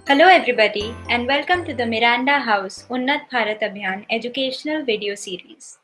Hello everybody and welcome to the Miranda House Unnat Bharat Abhiyan educational video series.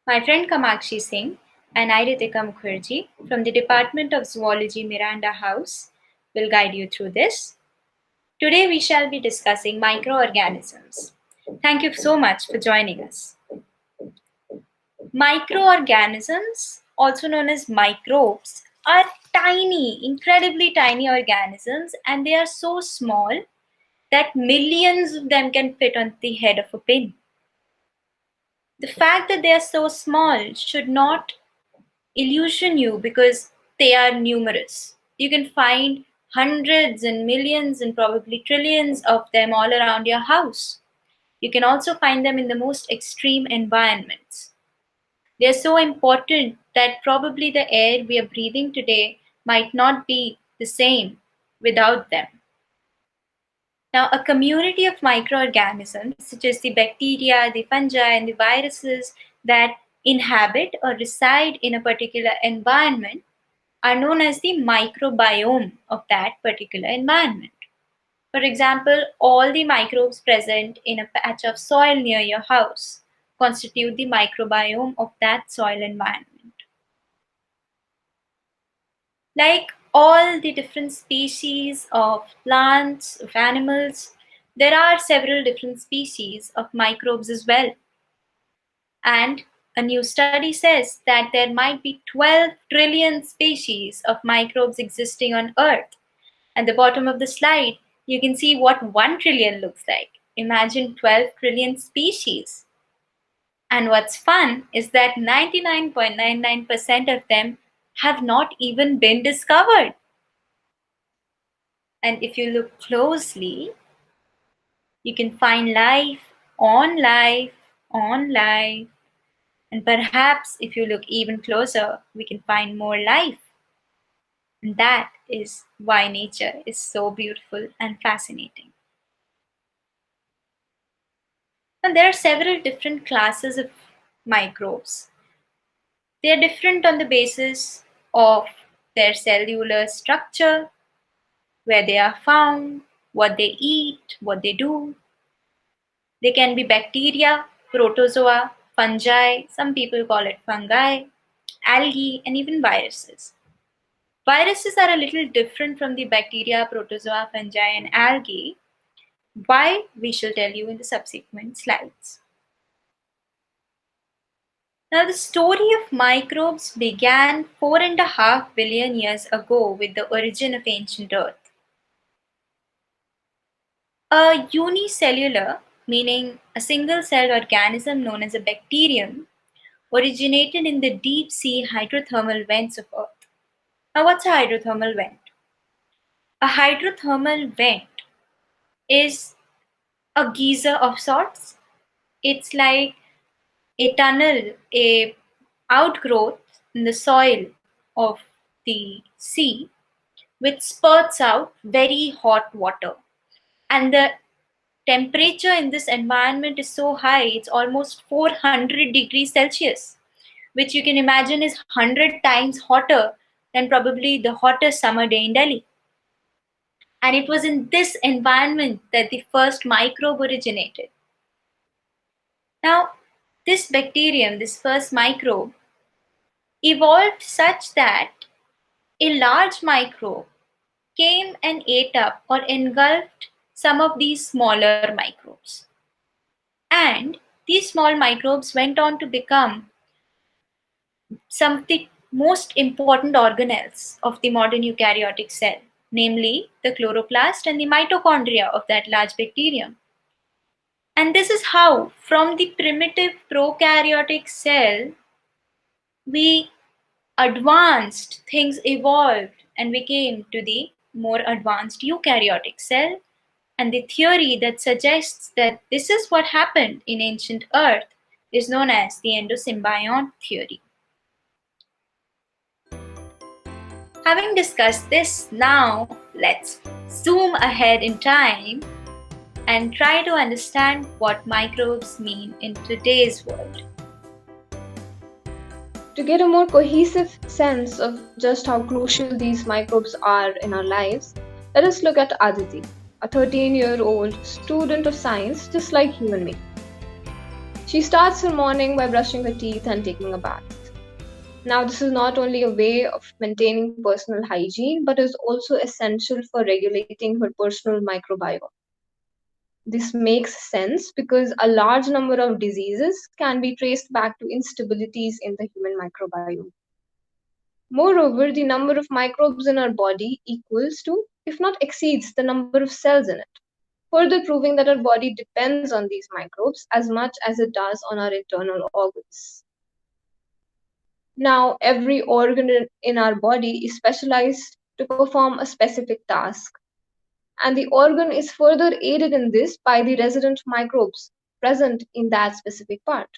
My friend Kamakshi Singh and I Ritika Mukherjee from the Department of Zoology Miranda House will guide you through this. Today we shall be discussing microorganisms. Thank you so much for joining us. Microorganisms, also known as microbes, are tiny, incredibly tiny organisms, and they are so small that millions of them can fit on the head of a pin. The fact that they are so small should not illusion you because they are numerous. You can find hundreds and millions and probably trillions of them all around your house. You can also find them in the most extreme environments. They are so important that probably the air we are breathing today might not be the same without them. Now, a community of microorganisms, such as the bacteria, the fungi, and the viruses that inhabit or reside in a particular environment, are known as the microbiome of that particular environment. For example, all the microbes present in a patch of soil near your house constitute the microbiome of that soil environment. Like all the different species of plants, of animals, there are several different species of microbes as well. And a new study says that there might be 12 trillion species of microbes existing on Earth. At the bottom of the slide, you can see what 1 trillion looks like. Imagine 12 trillion species. And what's fun is that 99.99% of them have not even been discovered. And if you look closely, you can find life on life on life. And perhaps if you look even closer, we can find more life. And that is why nature is so beautiful and fascinating. And there are several different classes of microbes. They are different on the basis of their cellular structure, where they are found, what they eat, what they do. They can be bacteria, protozoa, fungi, some people call it fungi, algae, and even viruses. Viruses are a little different from the bacteria, protozoa, fungi, and algae. Why, we shall tell you in the subsequent slides. Now, the story of microbes began 4.5 billion years ago with the origin of ancient Earth. A unicellular, meaning a single-celled organism known as a bacterium, originated in the deep sea hydrothermal vents of Earth. Now, what's a hydrothermal vent? A hydrothermal vent is a geyser of sorts. It's like a tunnel, a outgrowth in the soil of the sea, which spurts out very hot water. And the temperature in this environment is so high, it's almost 400 degrees Celsius, which you can imagine is 100 times hotter than probably the hottest summer day in Delhi. And it was in this environment that the first microbe originated. Now, this bacterium, this first microbe, evolved such that a large microbe came and ate up or engulfed some of these smaller microbes. And these small microbes went on to become some of the most important organelles of the modern eukaryotic cell, namely the chloroplast and the mitochondria of that large bacterium. And this is how, from the primitive prokaryotic cell, we advanced, things evolved, and we came to the more advanced eukaryotic cell. And the theory that suggests that this is what happened in ancient Earth is known as the endosymbiont theory. Having discussed this, now let's zoom ahead in time and try to understand what microbes mean in today's world. To get a more cohesive sense of just how crucial these microbes are in our lives, let us look at Aditi. a 13-year-old student of science just like you and me. She starts her morning by brushing her teeth and taking a bath. Now, this is not only a way of maintaining personal hygiene, but is also essential for regulating her personal microbiome. This makes sense because a large number of diseases can be traced back to instabilities in the human microbiome. Moreover, the number of microbes in our body equals to, if not exceeds, the number of cells in it, further proving that our body depends on these microbes as much as it does on our internal organs. Now, every organ in our body is specialized to perform a specific task, and the organ is further aided in this by the resident microbes present in that specific part.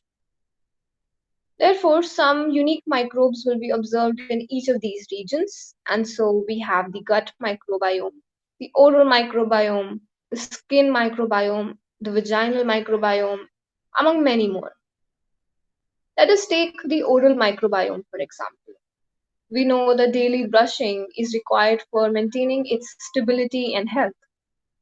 Therefore, some unique microbes will be observed in each of these regions, and so we have the gut microbiome, the oral microbiome, the skin microbiome, the vaginal microbiome, among many more. Let us take the oral microbiome, for example. We know that daily brushing is required for maintaining its stability and health.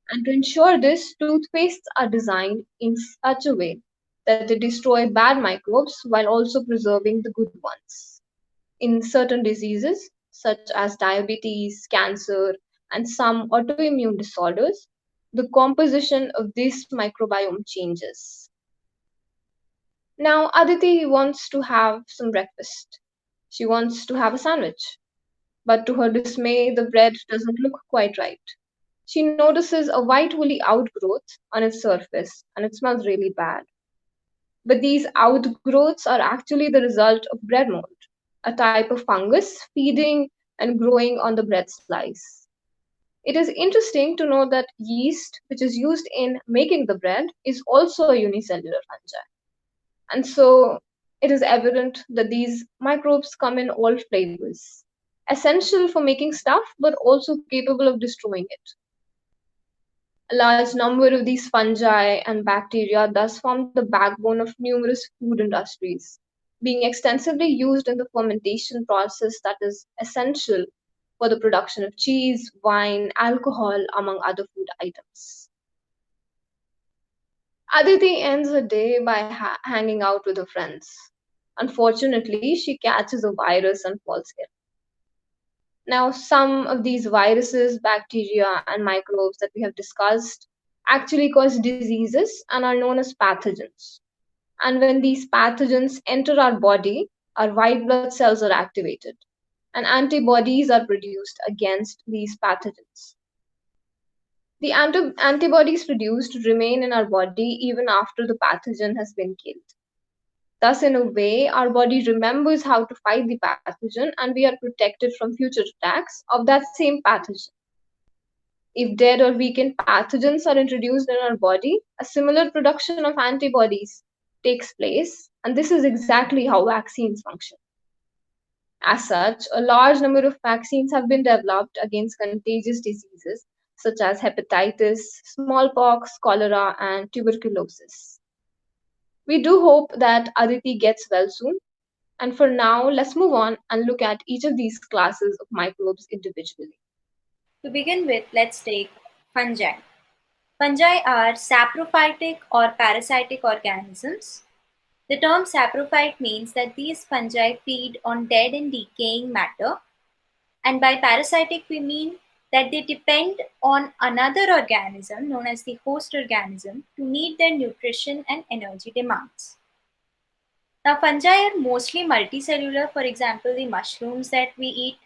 And to ensure this, toothpastes are designed in such a way that they destroy bad microbes while also preserving the good ones. In certain diseases, such as diabetes, cancer, and some autoimmune disorders, the composition of this microbiome changes. Now, Aditi wants to have some breakfast. She wants to have a sandwich. But to her dismay, the bread doesn't look quite right. She notices a white woolly outgrowth on its surface, and it smells really bad. But these outgrowths are actually the result of bread mold, a type of fungus feeding and growing on the bread slice. It is interesting to know that yeast, which is used in making the bread, is also a unicellular fungi. And so it is evident that these microbes come in all flavors, essential for making stuff, but also capable of destroying it. A large number of these fungi and bacteria thus form the backbone of numerous food industries, being extensively used in the fermentation process that is essential for the production of cheese, wine, alcohol, among other food items. Aditi ends her day by hanging out with her friends. Unfortunately, she catches a virus and falls ill. Now, some of these viruses, bacteria, and microbes that we have discussed actually cause diseases and are known as pathogens. And when these pathogens enter our body, our white blood cells are activated, and antibodies are produced against these pathogens. The antibodies produced remain in our body even after the pathogen has been killed. Thus, in a way, our body remembers how to fight the pathogen and we are protected from future attacks of that same pathogen. If dead or weakened pathogens are introduced in our body, a similar production of antibodies takes place, and this is exactly how vaccines function. As such, a large number of vaccines have been developed against contagious diseases such as hepatitis, smallpox, cholera, and tuberculosis. We do hope that Aditi gets well soon. And for now, let's move on and look at each of these classes of microbes individually. To begin with, let's take fungi. Fungi are saprophytic or parasitic organisms. The term saprophyte means that these fungi feed on dead and decaying matter, and by parasitic we mean that they depend on another organism known as the host organism to meet their nutrition and energy demands. Now, fungi are mostly multicellular. For example, the mushrooms that we eat.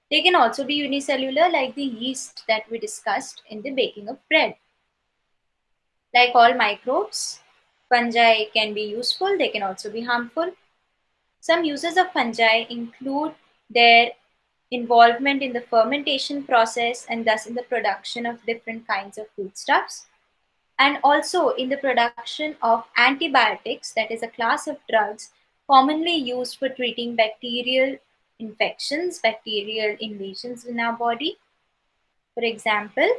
They can also be unicellular, like the yeast that we discussed in the baking of bread. Like all microbes, fungi can be useful, they can also be harmful. Some uses of fungi include their involvement in the fermentation process and thus in the production of different kinds of foodstuffs, and also in the production of antibiotics, that is a class of drugs commonly used for treating bacterial infections, bacterial invasions in our body. For example,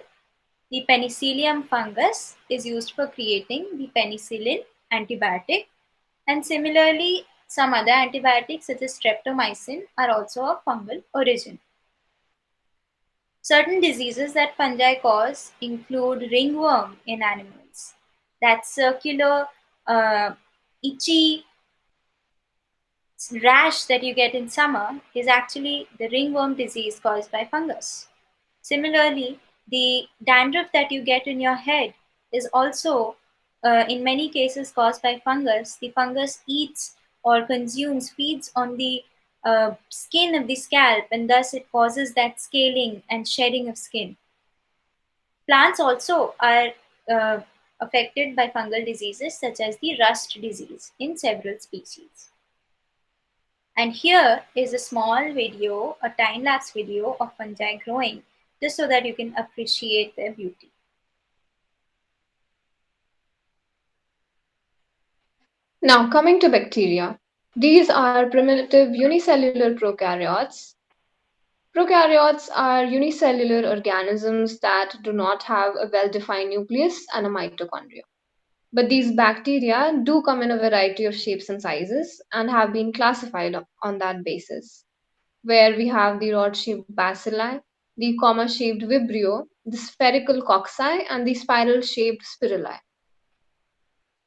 the penicillium fungus is used for creating the penicillin antibiotic, and similarly, some other antibiotics such as streptomycin are also of fungal origin. Certain diseases that fungi cause include ringworm in animals. That circular, itchy rash that you get in summer is actually the ringworm disease caused by fungus. Similarly, the dandruff that you get in your head is also, in many cases, caused by fungus. The fungus eats or consumes, feeds on the skin of the scalp, and thus it causes that scaling and shedding of skin. Plants also are uh, affected by fungal diseases such as the rust disease in several species. And here is a small video, a time lapse video of fungi growing, just so that you can appreciate their beauty. Now, coming to bacteria, these are primitive unicellular prokaryotes. Prokaryotes are unicellular organisms that do not have a well defined nucleus and a mitochondria. But these bacteria do come in a variety of shapes and sizes and have been classified on that basis, where we have the rod shaped bacilli, the comma shaped vibrio, the spherical cocci, and the spiral shaped spirali.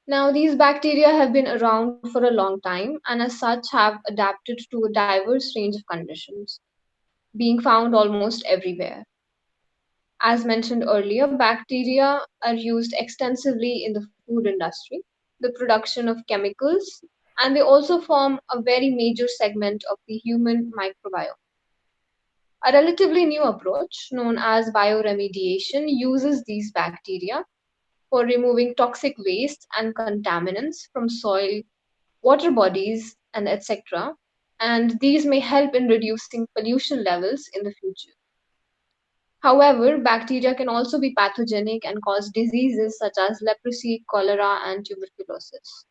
Now, these bacteria have been around for a long time and, as such, have adapted to a diverse range of conditions, being found almost everywhere. As mentioned earlier, bacteria are used extensively in the food industry, the production of chemicals, and they also form a very major segment of the human microbiome. A relatively new approach, known as bioremediation, uses these bacteria for removing toxic waste and contaminants from soil, water bodies, and etc. And these may help in reducing pollution levels in the future. However, bacteria can also be pathogenic and cause diseases such as leprosy, cholera, and tuberculosis.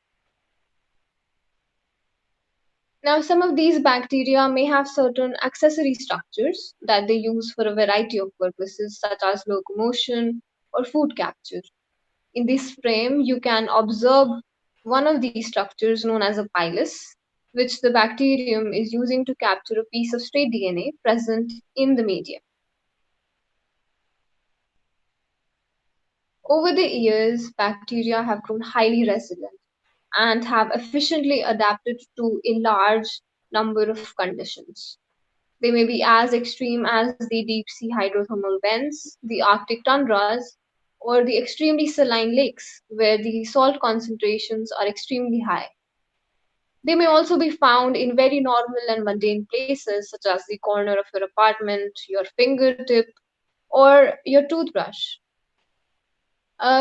Now, some of these bacteria may have certain accessory structures that they use for a variety of purposes, such as locomotion or food capture. In this frame, you can observe one of these structures known as a pilus, which the bacterium is using to capture a piece of stray DNA present in the medium. Over the years, bacteria have grown highly resilient and have efficiently adapted to a large number of conditions. They may be as extreme as the deep sea hydrothermal vents, the Arctic tundras, or the extremely saline lakes, where the salt concentrations are extremely high. They may also be found in very normal and mundane places, such as the corner of your apartment, your fingertip, or your toothbrush.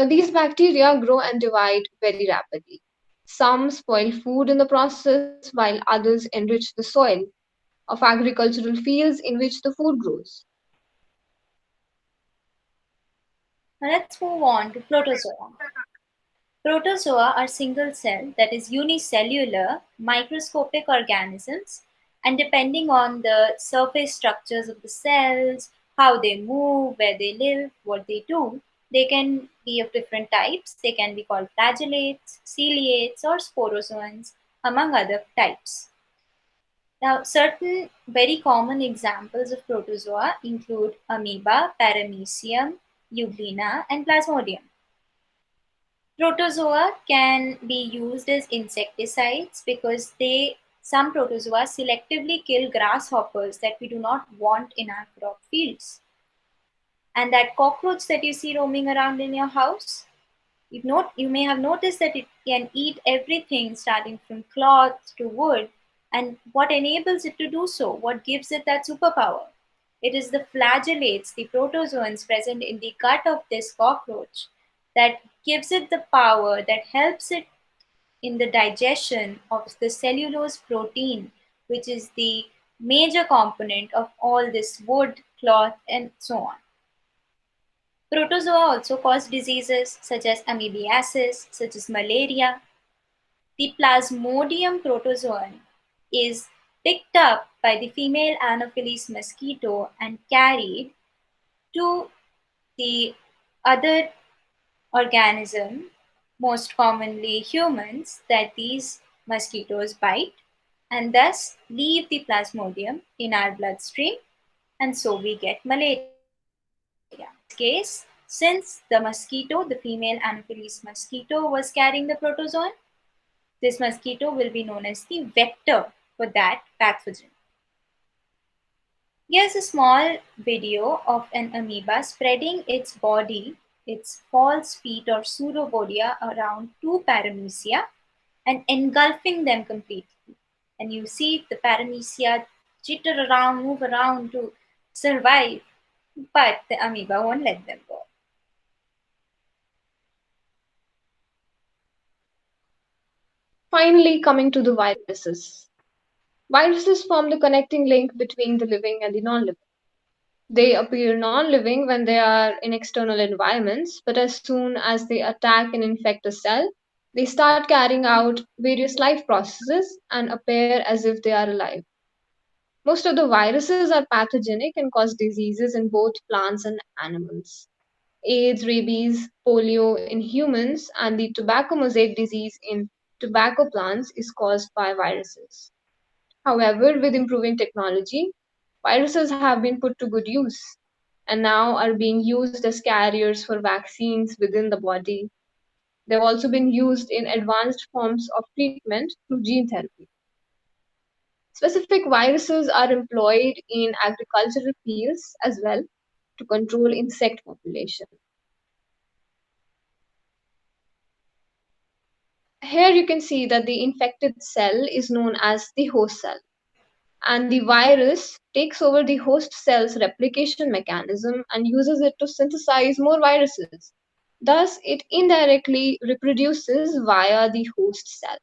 These bacteria grow and divide very rapidly. Some spoil food in the process, while others enrich the soil of agricultural fields in which the food grows. Now let's move on to protozoa. Protozoa are single cell, that is unicellular, microscopic organisms, and depending on the surface structures of the cells, how they move, where they live, what they do, they can be of different types. They can be called flagellates, ciliates, or sporozoans, among other types. Now, certain very common examples of protozoa include amoeba, paramecium, euglena, and plasmodium. Protozoa can be used as insecticides because some protozoa selectively kill grasshoppers that we do not want in our crop fields. And that cockroach that you see roaming around in your house, you may have noticed that it can eat everything starting from cloth to wood. And what enables it to do so? What gives it that superpower? It is the flagellates, the protozoans present in the gut of this cockroach, that gives it the power that helps it in the digestion of the cellulose protein, which is the major component of all this wood, cloth, and so on. Protozoa also cause diseases such as amoebiasis, such as malaria. The Plasmodium protozoan is picked up by the female Anopheles mosquito and carried to the other organism, most commonly humans, that these mosquitoes bite, and thus leave the Plasmodium in our bloodstream, and so we get malaria. Case, since the mosquito, the female Anopheles mosquito, was carrying the protozoan, this mosquito will be known as the vector for that pathogen. Here's a small video of an amoeba spreading its body, its false feet or pseudopodia around two paramecia and engulfing them completely. And you see the paramecia jitter around, move around to survive, but the amoeba won't let them go. Finally, coming to the viruses. Viruses form the connecting link between the living and the non living. They appear non living when they are in external environments, but as soon as they attack and infect a cell, they start carrying out various life processes and appear as if they are alive. Most of the viruses are pathogenic and cause diseases in both plants and animals. AIDS, rabies, polio in humans, and the tobacco mosaic disease in tobacco plants is caused by viruses. However, with improving technology, viruses have been put to good use and now are being used as carriers for vaccines within the body. They've also been used in advanced forms of treatment through gene therapy. Specific viruses are employed in agricultural fields as well to control insect population. Here you can see that the infected cell is known as the host cell, and the virus takes over the host cell's replication mechanism and uses it to synthesize more viruses. Thus, it indirectly reproduces via the host cell.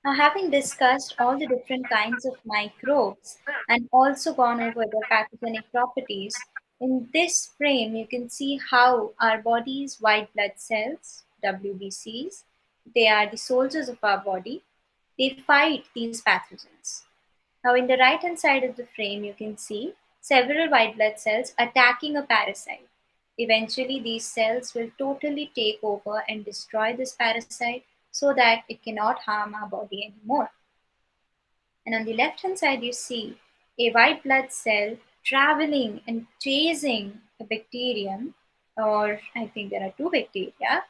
Now, having discussed all the different kinds of microbes and also gone over their pathogenic properties, in this frame you can see how our body's white blood cells, WBCs, they are the soldiers of our body, they fight these pathogens. Now, in the right hand side of the frame, you can see several white blood cells attacking a parasite. Eventually, these cells will totally take over and destroy this parasite so that it cannot harm our body anymore. And on the left hand side, you see a white blood cell traveling and chasing a bacterium, or I think there are two bacteria,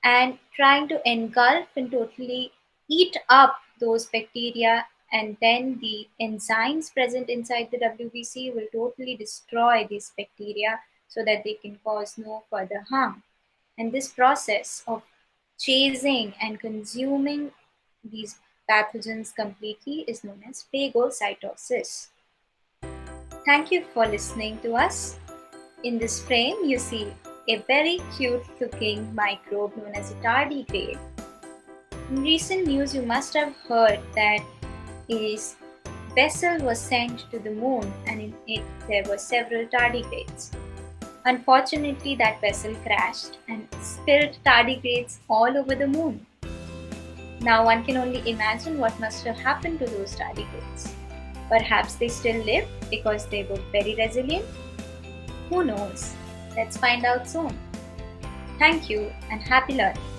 and trying to engulf and totally eat up those bacteria, and then the enzymes present inside the WBC will totally destroy these bacteria so that they can cause no further harm. And this process of chasing and consuming these pathogens completely is known as phagocytosis. Thank you for listening to us. In this frame, you see a very cute looking microbe known as a tardigrade. In recent news, you must have heard that a vessel was sent to the moon and in it there were several tardigrades. Unfortunately, that vessel crashed and spilled tardigrades all over the moon. Now one can only imagine what must have happened to those tardigrades. Perhaps they still live because they were very resilient? Who knows? Let's find out soon. Thank you and happy learning.